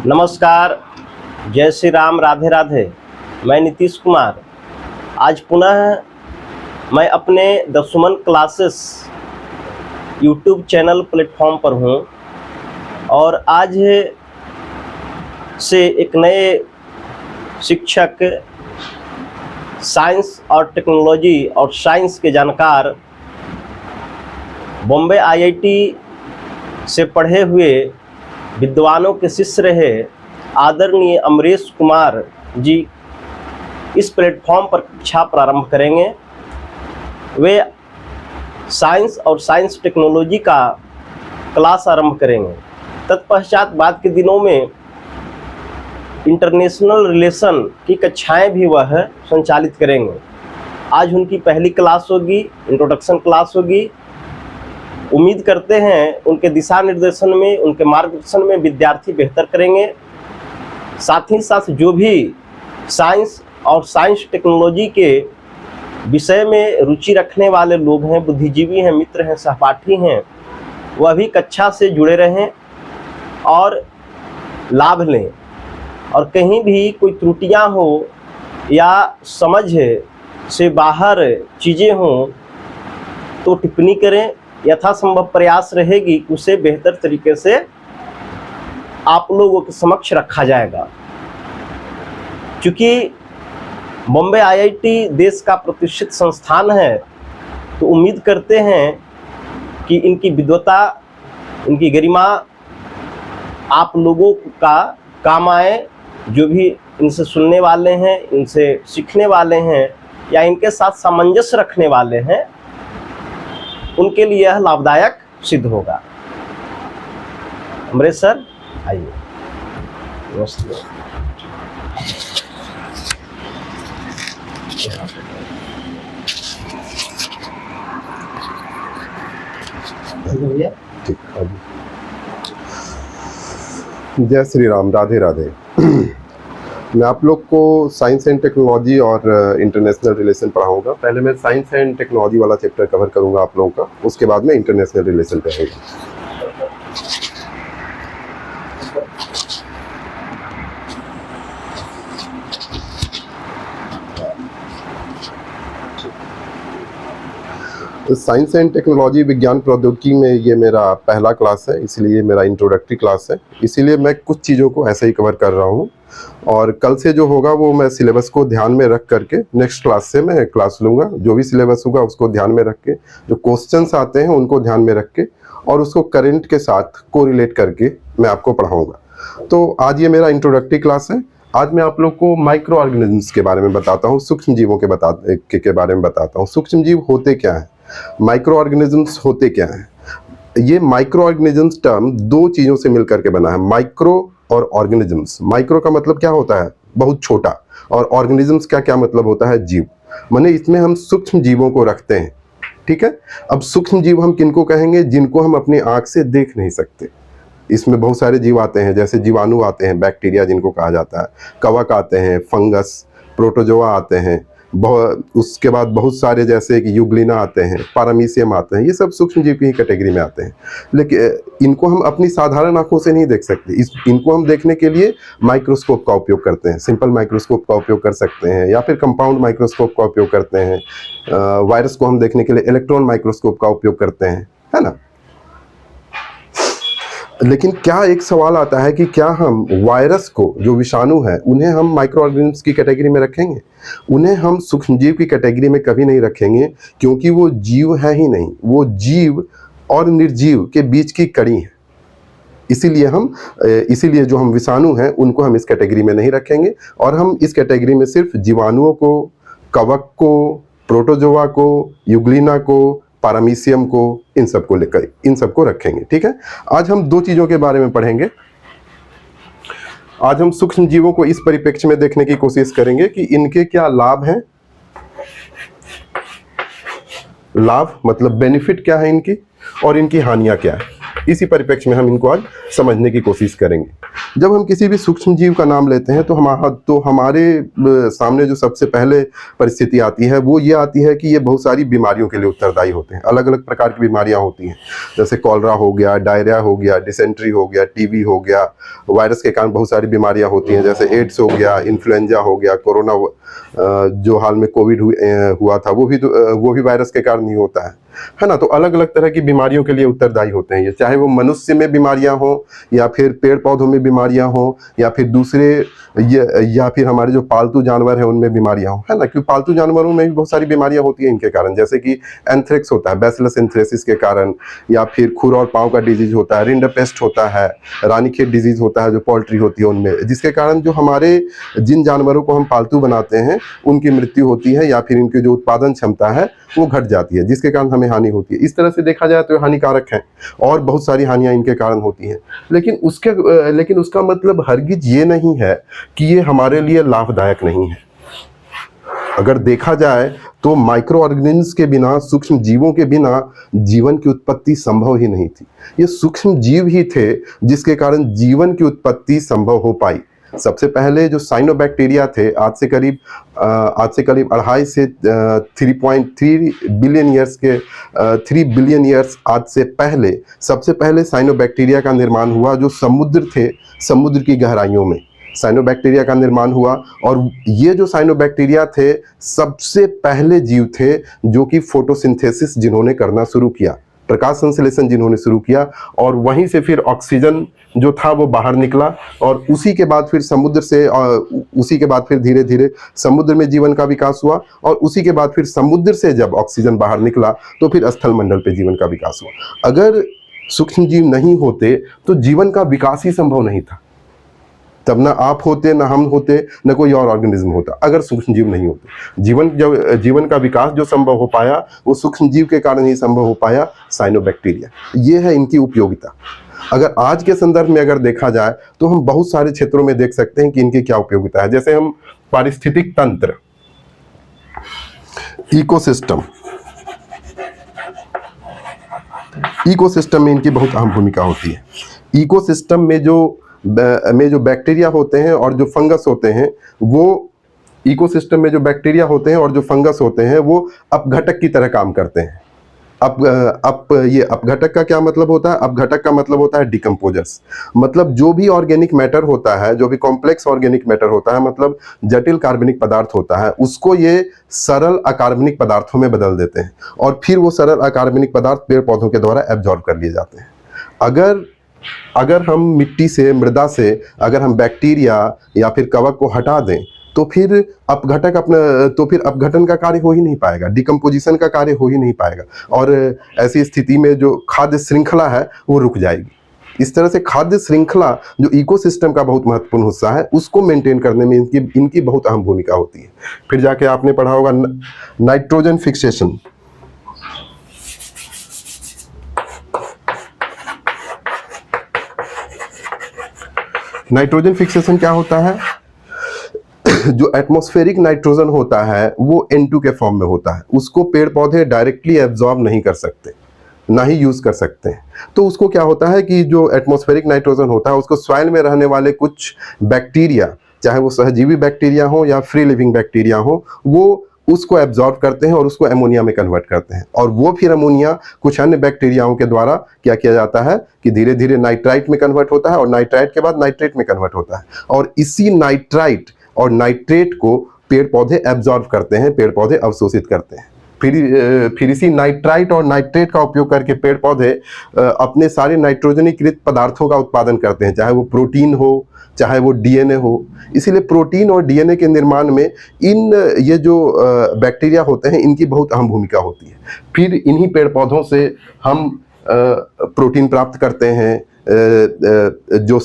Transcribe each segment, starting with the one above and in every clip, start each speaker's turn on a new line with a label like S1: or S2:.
S1: नमस्कार, जय श्री राम, राधे राधे। मैं नीतीश कुमार आज पुनः मैं अपने the Suman classes YouTube channel platform पर हूँ और आज से एक नए शिक्षक, साइंस और टेक्नोलॉजी और साइंस के जानकार, बॉम्बे आईआईटी से पढ़े हुए विद्वानों के शिष्य रहे आदरणीय अमरेश कुमार जी इस प्लेटफॉर्म पर कक्षा प्रारंभ करेंगे। वे साइंस और साइंस टेक्नोलॉजी का क्लास आरंभ करेंगे। तत्पश्चात बाद के दिनों में इंटरनेशनल रिलेशन की कक्षाएं भी वह संचालित करेंगे। आज उनकी पहली क्लास होगी, इंट्रोडक्शन क्लास होगी। उम्मीद करते हैं उनके दिशा निर्देशन में, उनके मार्गदर्शन में विद्यार्थी बेहतर करेंगे। साथ ही साथ जो भी साइंस और साइंस टेक्नोलॉजी के विषय में रुचि रखने वाले लोग हैं, बुद्धिजीवी हैं, मित्र हैं, सहपाठी हैं, वह भी कक्षा से जुड़े रहें और लाभ लें। और कहीं भी कोई त्रुटियां हो या समझ से बाहर चीज़ें हों तो टिप्पणी करें। यथासंभव प्रयास रहेगी कि उसे बेहतर तरीके से आप लोगों के समक्ष रखा जाएगा। क्योंकि बॉम्बे आईआईटी देश का प्रतिष्ठित संस्थान है, तो उम्मीद करते हैं कि इनकी विद्वता, इनकी गरिमा आप लोगों का काम आए। जो भी इनसे सुनने वाले हैं, इनसे सीखने वाले हैं या इनके साथ सामंजस्य रखने वाले हैं, उनके लिए यह लाभदायक सिद्ध होगा। अमरेश सर आइए। नमस्ते।
S2: जय श्री राम, राधे राधे। मैं आप लोग को साइंस एंड टेक्नोलॉजी और इंटरनेशनल रिलेशन पढ़ाऊंगा। पहले मैं साइंस एंड टेक्नोलॉजी वाला चैप्टर कवर करूंगा आप लोगों का, उसके बाद में इंटरनेशनल रिलेशन पे आएगा। तो साइंस एंड टेक्नोलॉजी, विज्ञान प्रौद्योगिकी में ये मेरा पहला क्लास है, इसलिए मेरा इंट्रोडक्टरी क्लास है। इसीलिए मैं कुछ चीज़ों को ऐसे ही कवर कर रहा हूँ और कल से जो होगा वो मैं सिलेबस को ध्यान में रख करके नेक्स्ट क्लास से मैं क्लास लूँगा। जो भी सिलेबस होगा उसको ध्यान में रख के, जो क्वेश्चंस आते हैं उनको ध्यान में रख के और उसको करंट के साथ कोरिलेट करके मैं आपको पढ़ाऊँगा। तो आज ये मेरा इंट्रोडक्टरी क्लास है। आज मैं आप लोग को माइक्रो ऑर्गेनिजम्स के बारे में बताता हूँ, सूक्ष्म जीवों के बारे में बताता हूँ। सूक्ष्म जीव होते क्या हैं, माइक्रो ऑर्गेनिजम्स होते क्या हैं। ये माइक्रो ऑर्गेनिजम्स टर्म दो चीज़ों से मिलकर के बना है, माइक्रो और ऑर्गेनिजम्स। माइक्रो का मतलब क्या होता है, बहुत छोटा, और ऑर्गेनिजम्स का क्या मतलब होता है, जीव। माने इसमें हम सूक्ष्म जीवों को रखते हैं। ठीक है। अब सूक्ष्म जीव हम किनको कहेंगे, जिनको हम अपनी आंख से देख नहीं सकते। इसमें बहुत सारे जीव आते हैं, जैसे जीवाणु आते हैं, बैक्टीरिया जिनको कहा जाता है, कवक आते हैं, फंगस, प्रोटोजोआ आते हैं, उसके बाद बहुत सारे जैसे कि युग्लिना आते हैं, पैरामीशियम आते हैं। ये सब सूक्ष्म जीव की ही कैटेगरी में आते हैं। लेकिन इनको हम अपनी साधारण आंखों से नहीं देख सकते। इनको हम देखने के लिए माइक्रोस्कोप का उपयोग करते हैं। सिंपल माइक्रोस्कोप का उपयोग कर सकते हैं या फिर कंपाउंड माइक्रोस्कोप का उपयोग करते हैं। वायरस को हम देखने के लिए इलेक्ट्रॉन माइक्रोस्कोप का उपयोग करते हैं, है ना। लेकिन क्या एक सवाल आता है कि क्या हम वायरस को, जो विषाणु है, उन्हें हम माइक्रो ऑर्गेनिजम्स की कैटेगरी में रखेंगे? उन्हें हम सूक्ष्म जीव की कैटेगरी में कभी नहीं रखेंगे, क्योंकि वो जीव है ही नहीं, वो जीव और निर्जीव के बीच की कड़ी है। इसीलिए जो हम विषाणु हैं उनको हम इस कैटेगरी में नहीं रखेंगे और हम इस कैटेगरी में सिर्फ जीवाणुओं को, कवक को, प्रोटोजोआ को, युग्लिना को, पैरामीशियम को, इन सबको रखेंगे। ठीक है। आज हम दो चीज़ों के बारे में पढ़ेंगे। आज हम सूक्ष्म जीवों को इस परिप्रेक्ष्य में देखने की कोशिश करेंगे कि इनके क्या लाभ हैं। लाभ मतलब बेनिफिट क्या है इनकी, और इनकी हानियां क्या है। इसी परिप्रेक्ष्य में हम इनको आज समझने की कोशिश करेंगे। जब हम किसी भी सूक्ष्म जीव का नाम लेते हैं तो हमारे सामने जो सबसे पहले परिस्थिति आती है वो ये आती है कि ये बहुत सारी बीमारियों के लिए उत्तरदायी होते हैं। अलग अलग प्रकार की बीमारियां होती हैं, जैसे कॉलरा हो गया, डायरिया हो गया, डिसेंट्री हो गया, टीबी हो गया। वायरस के कारण बहुत सारी बीमारियां होती हैं, जैसे एड्स हो गया, इन्फ्लुएंजा हो गया, कोरोना जो हाल में कोविड हुआ था वो भी वायरस के कारण ही होता है ना। तो अलग अलग तरह की बीमारियों के लिए उत्तरदायी होते हैं ये, चाहे वो मनुष्य में बीमारियां हो या फिर पेड़ पौधों में बीमारियां हो या फिर दूसरे या फिर हमारे जो पालतू जानवर हैं उनमें बीमारियां हो, है ना। क्योंकि पालतू जानवरों में भी बहुत सारी बीमारियां होती हैं इनके कारण, जैसे कि एंथ्रेक्स होता है बैसिलस एंथ्रेसिस के कारण, या फिर खुर और पांव का डिजीज होता है, रिंडरपेस्ट होता है, रानीखेत डिजीज होता है जो पोल्ट्री होती है उनमें, जिसके कारण जो हमारे जिन जानवरों को हम पालतू बनाते हैं उनकी मृत्यु होती है या फिर इनकी जो उत्पादन क्षमता है वो घट जाती है, जिसके कारण हमें हानि होती है। इस तरह से देखा जाए तो हानिकारक है और बहुत सारी हानियां इनके कारण होती हैं। लेकिन उसका मतलब हरगिज ये नहीं है कि ये हमारे लिए लाभदायक नहीं है। अगर देखा जाए तो माइक्रो ऑर्गेनिज्म्स के बिना, सूक्ष्म जीवों के बिना जीवन की उत्पत्ति संभव ही नहीं थी। ये सूक्ष्म जीव ही थे जिसके कारण जीवन की उत्पत्ति संभव हो पाई। सबसे पहले जो साइनोबैक्टीरिया थे, आज से करीब 2.5 से 3.3 बिलियन ईयर्स के 3 बिलियन ईयर्स आज से पहले सबसे पहले साइनोबैक्टीरिया का निर्माण हुआ, जो समुद्र थे, समुद्र की गहराइयों में साइनोबैक्टीरिया का निर्माण हुआ। और ये जो साइनोबैक्टीरिया थे सबसे पहले जीव थे जो कि फोटोसिंथेसिस जिन्होंने करना शुरू किया, प्रकाश संश्लेषण जिन्होंने शुरू किया, और वहीं से फिर ऑक्सीजन जो था वो बाहर निकला। और उसी के बाद फिर धीरे धीरे समुद्र में जीवन का विकास हुआ, और उसी के बाद फिर समुद्र से जब ऑक्सीजन बाहर निकला तो फिर स्थल मंडल पे जीवन का विकास हुआ। अगर सूक्ष्म जीव नहीं होते तो जीवन का विकास ही संभव नहीं था, तब ना आप होते, ना हम होते, ना कोई और ऑर्गेनिज्म होता, अगर सूक्ष्म जीव नहीं होते। जीवन का विकास जो संभव हो पाया वो सूक्ष्म जीव के कारण ही संभव हो पाया, साइनोबैक्टीरिया। ये है इनकी उपयोगिता। अगर आज के संदर्भ में अगर देखा जाए तो हम बहुत सारे क्षेत्रों में देख सकते हैं कि इनकी क्या उपयोगिता है। जैसे हम पारिस्थितिक तंत्र, इकोसिस्टम में इनकी बहुत अहम भूमिका होती है। इकोसिस्टम में जो बैक्टीरिया होते हैं और जो फंगस होते हैं, वो इकोसिस्टम में जो बैक्टीरिया होते हैं और जो फंगस होते हैं वो अपघटक की तरह काम करते हैं। ये अपघटक का क्या मतलब होता है? अपघटक का मतलब होता है डिकम्पोजर्स। मतलब जो भी ऑर्गेनिक मैटर होता है, जो भी कॉम्प्लेक्स ऑर्गेनिक मैटर होता है, मतलब जटिल कार्बनिक पदार्थ होता है, उसको ये सरल अकार्बनिक पदार्थों में बदल देते हैं और फिर वो सरल अकार्बनिक पदार्थ पेड़ पौधों के द्वारा एब्जॉर्ब कर लिए जाते हैं। अगर हम मिट्टी से, मृदा से अगर हम बैक्टीरिया या फिर कवक को हटा दें तो फिर अपघटन का कार्य हो ही नहीं पाएगा, डिकम्पोजिशन का कार्य हो ही नहीं पाएगा, और ऐसी स्थिति में जो खाद्य श्रृंखला है वो रुक जाएगी। इस तरह से खाद्य श्रृंखला जो इकोसिस्टम का बहुत महत्वपूर्ण हिस्सा है, उसको मेंटेन करने में इनकी बहुत अहम भूमिका होती है। फिर जाके आपने पढ़ा होगा नाइट्रोजन फिक्सेशन। नाइट्रोजन फिक्सेशन क्या होता है? जो एटमॉस्फेरिक नाइट्रोजन होता है वो N2 के फॉर्म में होता है, उसको पेड़ पौधे डायरेक्टली एब्जॉर्ब नहीं कर सकते, ना ही यूज कर सकते हैं। तो उसको क्या होता है कि जो एटमॉस्फेरिक नाइट्रोजन होता है उसको सॉइल में रहने वाले कुछ बैक्टीरिया, चाहे वो सहजीवी बैक्टीरिया हो या फ्री लिविंग बैक्टीरिया हो, वो उसको एब्जॉर्ब करते हैं और उसको एमोनिया में कन्वर्ट करते हैं। और वो फिर एमोनिया कुछ अन्य बैक्टीरियाओं के द्वारा क्या किया जाता है कि धीरे धीरे नाइट्राइट में कन्वर्ट होता है, और नाइट्राइट के बाद नाइट्रेट में कन्वर्ट होता है, और इसी नाइट्राइट और नाइट्रेट को पेड़ पौधे एब्जॉर्ब करते हैं, पेड़ पौधे अवशोषित करते हैं। फिर इसी नाइट्राइट और नाइट्रेट का उपयोग करके पेड़ पौधे अपने सारे नाइट्रोजनीकृत पदार्थों का उत्पादन करते हैं, चाहे वो प्रोटीन हो, चाहे वो डीएनए हो। इसीलिए प्रोटीन और डीएनए के निर्माण में ये जो बैक्टीरिया होते हैं इनकी बहुत अहम भूमिका होती है। फिर इन्हीं पेड़ पौधों से हम प्रोटीन प्राप्त करते हैं। जो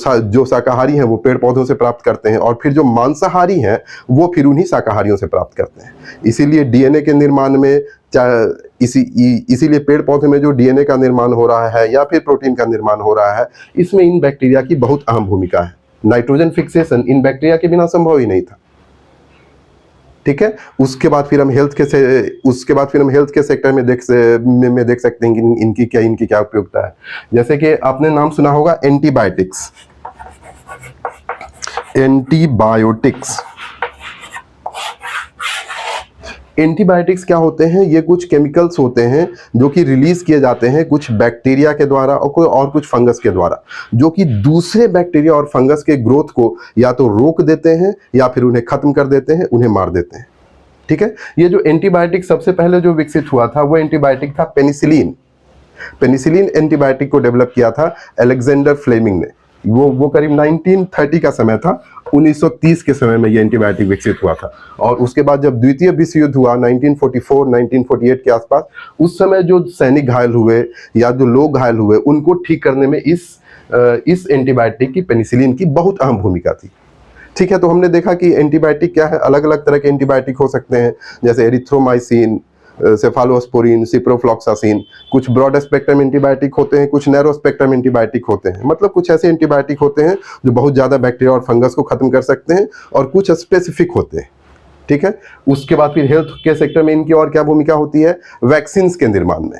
S2: शाकाहारी हैं वो पेड़ पौधों से प्राप्त करते हैं, और फिर जो मांसाहारी हैं वो फिर उन्हीं शाकाहारियों से प्राप्त करते हैं। इसीलिए डीएनए के निर्माण में इसीलिए पेड़ पौधे में जो डीएनए का निर्माण हो रहा है या फिर प्रोटीन का निर्माण हो रहा है, इसमें इन बैक्टीरिया की बहुत अहम भूमिका है। नाइट्रोजन फिक्सेशन इन बैक्टीरिया के बिना संभव ही नहीं था। ठीक है। उसके बाद फिर हम हेल्थ के सेक्टर में हेल्थ के सेक्टर में देख सकते हैं कि इनकी क्या उपयोगिता है। जैसे कि आपने नाम सुना होगा एंटीबायोटिक्स क्या होते हैं? ये कुछ केमिकल्स होते हैं जो कि रिलीज किए जाते हैं कुछ बैक्टीरिया के द्वारा और कुछ फंगस के द्वारा, जो कि दूसरे बैक्टीरिया और फंगस के ग्रोथ को या तो रोक देते हैं या फिर उन्हें खत्म कर देते हैं, उन्हें मार देते हैं। ठीक है। ये जो एंटीबायोटिक सबसे पहले जो विकसित हुआ था वो एंटीबायोटिक था पेनिसिलिन एंटीबायोटिक को डेवलप किया था अलेक्जेंडर फ्लेमिंग ने। वो करीब 1930 का समय था, 1930 के समय में ये एंटीबायोटिक विकसित हुआ था। और उसके बाद जब द्वितीय विश्व युद्ध हुआ 1944-1948 के आसपास, उस समय जो सैनिक घायल हुए या जो लोग घायल हुए उनको ठीक करने में इस एंटीबायोटिक की, पेनिसिलिन की बहुत अहम भूमिका थी। ठीक है। तो हमने देखा कि एंटीबायोटिक क्या है, अलग अलग तरह के एंटीबायोटिक हो सकते हैं, जैसे एरिथ्रोमाइसिन, सेफालोस्पोरिन, सिप्रोफ्लॉक्सासिन। कुछ ब्रॉड स्पेक्ट्रम एंटीबायोटिक होते हैं, कुछ नैरो स्पेक्ट्रम एंटीबायोटिक होते हैं। मतलब कुछ ऐसे एंटीबायोटिक होते हैं जो बहुत ज़्यादा बैक्टीरिया और फंगस को खत्म कर सकते हैं, और कुछ स्पेसिफिक होते हैं। ठीक है। उसके बाद फिर हेल्थ के सेक्टर में इनकी और क्या भूमिका होती है? वैक्सीन्स के निर्माण में।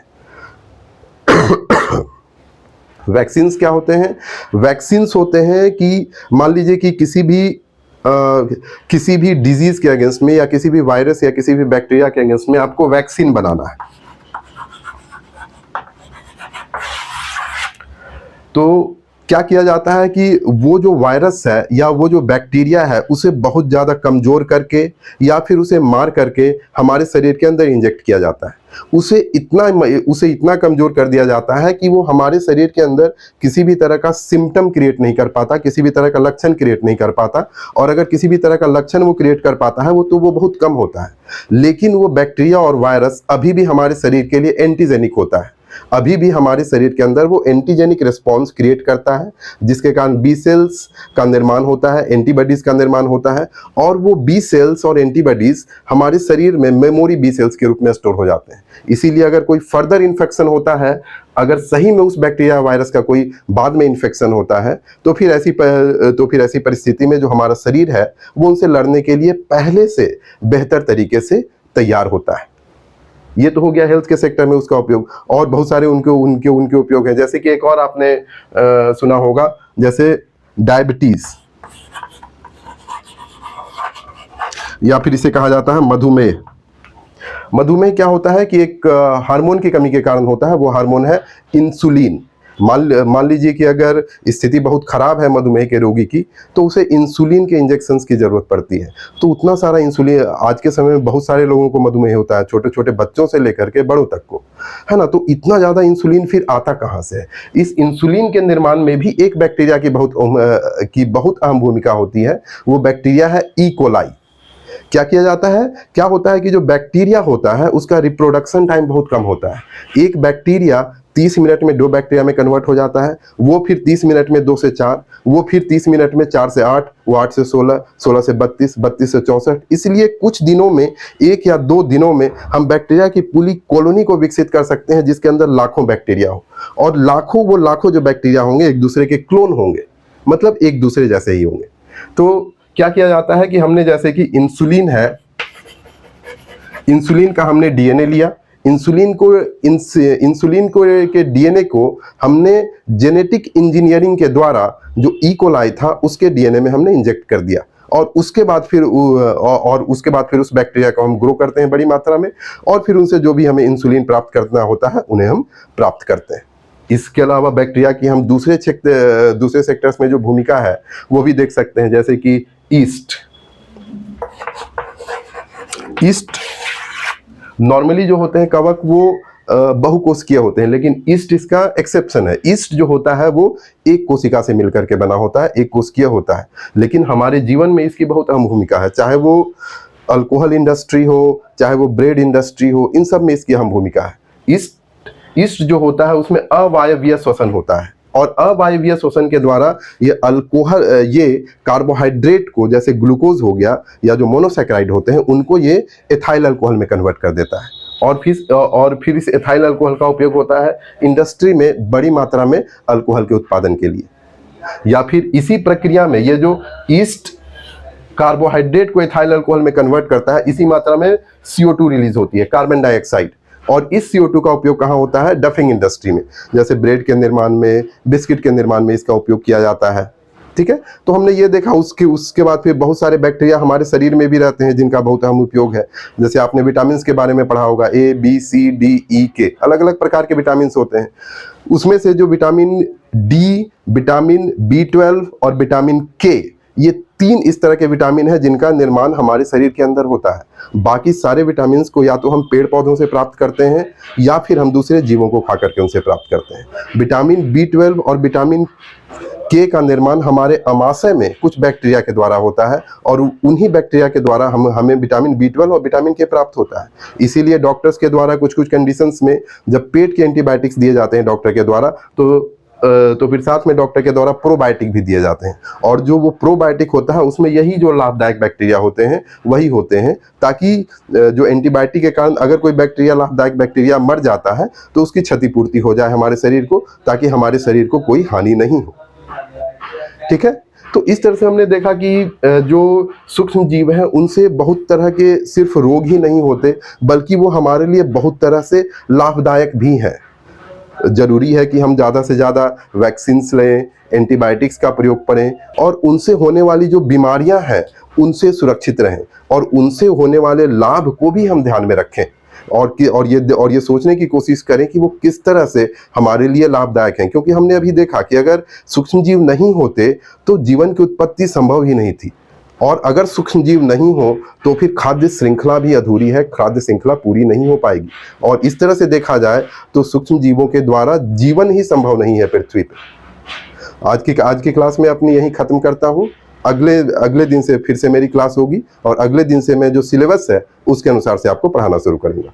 S2: वैक्सीन्स क्या होते हैं? वैक्सीन्स होते हैं कि मान लीजिए कि किसी भी डिजीज के अगेंस्ट में या किसी भी वायरस या किसी भी बैक्टीरिया के अगेंस्ट में आपको वैक्सीन बनाना है, तो क्या किया जाता है कि वो जो वायरस है या वो जो बैक्टीरिया है उसे बहुत ज़्यादा कमज़ोर करके या फिर उसे मार करके हमारे शरीर के अंदर इंजेक्ट किया जाता है। उसे इतना कमज़ोर कर दिया जाता है कि वो हमारे शरीर के अंदर किसी भी तरह का सिम्टम क्रिएट नहीं कर पाता, किसी भी तरह का लक्षण क्रिएट नहीं कर पाता। और अगर किसी भी तरह का लक्षण वो क्रिएट कर पाता है वो बहुत कम होता है। लेकिन वो बैक्टीरिया और वायरस अभी भी हमारे शरीर के लिए एंटीजेनिक होता है, अभी भी हमारे शरीर के अंदर वो एंटीजेनिक रिस्पॉन्स क्रिएट करता है, जिसके कारण बी सेल्स का निर्माण होता है, एंटीबॉडीज का निर्माण होता है। और वो बी सेल्स और एंटीबॉडीज हमारे शरीर में मेमोरी बी सेल्स के रूप में स्टोर हो जाते हैं। इसीलिए अगर कोई फर्दर इन्फेक्शन होता है, अगर सही में उस बैक्टीरिया वायरस का कोई बाद में इन्फेक्शन होता है, तो फिर ऐसी परिस्थिति में जो हमारा शरीर है वो उनसे लड़ने के लिए पहले से बेहतर तरीके से तैयार होता है। ये तो हो गया हेल्थ के सेक्टर में उसका उपयोग। और बहुत सारे उनके उपयोग हैं। जैसे कि एक और आपने सुना होगा, जैसे डायबिटीज, या फिर इसे कहा जाता है मधुमेह। मधुमेह क्या होता है कि एक हार्मोन की कमी के कारण होता है, वो हार्मोन है इंसुलिन। मान लीजिए कि अगर स्थिति बहुत खराब है मधुमेह के रोगी की, तो उसे इंसुलिन के इंजेक्शंस की ज़रूरत पड़ती है। तो उतना सारा इंसुलिन, आज के समय में बहुत सारे लोगों को मधुमेह होता है, छोटे छोटे बच्चों से लेकर के बड़ों तक को, है ना। तो इतना ज़्यादा इंसुलिन फिर आता कहाँ से है? इस इंसुलिन के निर्माण में भी एक बैक्टीरिया की बहुत अहम भूमिका होती है। वो बैक्टीरिया है ई कोलाई। क्या किया जाता है, क्या होता है कि जो बैक्टीरिया होता है उसका रिप्रोडक्शन टाइम बहुत कम होता है। एक बैक्टीरिया 30 मिनट में 2 बैक्टीरिया में कन्वर्ट हो जाता है, वो फिर 30 मिनट में 2 से 4, वो फिर 30 मिनट में 4 से 8, वो 8 से 16, 16 से 32, 32 से 64। इसलिए कुछ दिनों में, 1 या 2 दिनों में हम बैक्टीरिया की पूरी कॉलोनी को विकसित कर सकते हैं, जिसके अंदर लाखों बैक्टीरिया हो। और लाखों जो बैक्टीरिया होंगे एक दूसरे के क्लोन होंगे, मतलब एक दूसरे जैसे ही होंगे। तो क्या किया जाता है कि हमने, जैसे कि इंसुलिन है, इंसुलिन का हमने डीएनए लिया, इंसुलिन को के डीएनए को हमने जेनेटिक इंजीनियरिंग के द्वारा जो ई कोलाई था उसके डीएनए में हमने इंजेक्ट कर दिया। और उसके बाद फिर उस बैक्टीरिया को हम ग्रो करते हैं बड़ी मात्रा में, और फिर उनसे जो भी हमें इंसुलिन प्राप्त करना होता है उन्हें हम प्राप्त करते हैं। इसके अलावा बैक्टीरिया की हम दूसरे सेक्टर्स में जो भूमिका है वो भी देख सकते हैं। जैसे कि ईस्ट नॉर्मली जो होते हैं कवक वो बहुकोशिकीय होते हैं, लेकिन ईस्ट इसका एक्सेप्शन है। ईस्ट जो होता है वो एक कोशिका से मिलकर के बना होता है, एक कोशिकीय होता है। लेकिन हमारे जीवन में इसकी बहुत अहम भूमिका है, चाहे वो अल्कोहल इंडस्ट्री हो, चाहे वो ब्रेड इंडस्ट्री हो, इन सब में इसकी अहम भूमिका है। ईस्ट जो होता है उसमें अवायवीय श्वसन होता है, और अवायवीय श्वसन के द्वारा ये कार्बोहाइड्रेट को, जैसे ग्लूकोज हो गया या जो मोनोसैकेराइड होते हैं, उनको ये एथाइल अल्कोहल में कन्वर्ट कर देता है। और फिर इस एथाइल अल्कोहल का उपयोग होता है इंडस्ट्री में बड़ी मात्रा में अल्कोहल के उत्पादन के लिए। या फिर इसी प्रक्रिया में ये जो ईस्ट कार्बोहाइड्रेट को इथाइल अल्कोहल में कन्वर्ट करता है, इसी मात्रा में CO2 रिलीज होती है, कार्बन डाइऑक्साइड। और इस CO2 का उपयोग कहाँ होता है? डफिंग इंडस्ट्री में, जैसे ब्रेड के निर्माण में, बिस्किट के निर्माण में इसका उपयोग किया जाता है। ठीक है, तो हमने ये देखा। उसके बाद फिर बहुत सारे बैक्टीरिया हमारे शरीर में भी रहते हैं जिनका बहुत अहम उपयोग है। जैसे आपने विटामिन के बारे में पढ़ा होगा, A, B, C, D, E, K, अलग अलग प्रकार के विटामिन होते हैं। उसमें से जो विटामिन D, विटामिन B12 और विटामिन K, ये 3 इस तरह के विटामिन है जिनका निर्माण हमारे शरीर के अंदर होता है। बाकी सारे विटामिन को या तो हम पेड़ पौधों से प्राप्त करते हैं या फिर हम दूसरे जीवों को खा करके उनसे प्राप्त करते हैं। विटामिन B12 और विटामिन K का निर्माण हमारे अमाशय में कुछ बैक्टीरिया के द्वारा होता है और उन्हीं बैक्टीरिया के द्वारा हमें विटामिन B12 और विटामिन K प्राप्त होता है। इसीलिए डॉक्टर्स के द्वारा कुछ कंडीशंस में जब पेट के एंटीबायोटिक्स दिए जाते हैं डॉक्टर के द्वारा, तो फिर साथ में डॉक्टर के द्वारा प्रोबायोटिक भी दिए जाते हैं। और जो वो प्रोबायोटिक होता है उसमें यही जो लाभदायक बैक्टीरिया होते हैं वही होते हैं, ताकि जो एंटीबायोटिक के कारण अगर कोई बैक्टीरिया, लाभदायक बैक्टीरिया मर जाता है तो उसकी क्षतिपूर्ति हो जाए हमारे शरीर को, ताकि हमारे शरीर को कोई हानि नहीं हो। ठीक है, तो इस तरह से हमने देखा कि जो सूक्ष्म जीव हैं उनसे बहुत तरह के सिर्फ रोग ही नहीं होते, बल्कि वो हमारे लिए बहुत तरह से लाभदायक भी हैं। जरूरी है कि हम ज़्यादा से ज़्यादा वैक्सीन्स लें, एंटीबायोटिक्स का प्रयोग करें और उनसे होने वाली जो बीमारियां हैं उनसे सुरक्षित रहें और उनसे होने वाले लाभ को भी हम ध्यान में रखें और ये सोचने की कोशिश करें कि वो किस तरह से हमारे लिए लाभदायक हैं। क्योंकि हमने अभी देखा कि अगर सूक्ष्म जीव नहीं होते तो जीवन की उत्पत्ति संभव ही नहीं थी, और अगर सूक्ष्म जीव नहीं हो तो फिर खाद्य श्रृंखला भी अधूरी है, खाद्य श्रृंखला पूरी नहीं हो पाएगी। और इस तरह से देखा जाए तो सूक्ष्म जीवों के द्वारा जीवन ही संभव नहीं है पृथ्वी पर। आज की क्लास में अपनी यहीं खत्म करता हूँ। अगले दिन से फिर से मेरी क्लास होगी और अगले दिन से मैं जो सिलेबस है उसके अनुसार से आपको पढ़ाना शुरू करूँगा।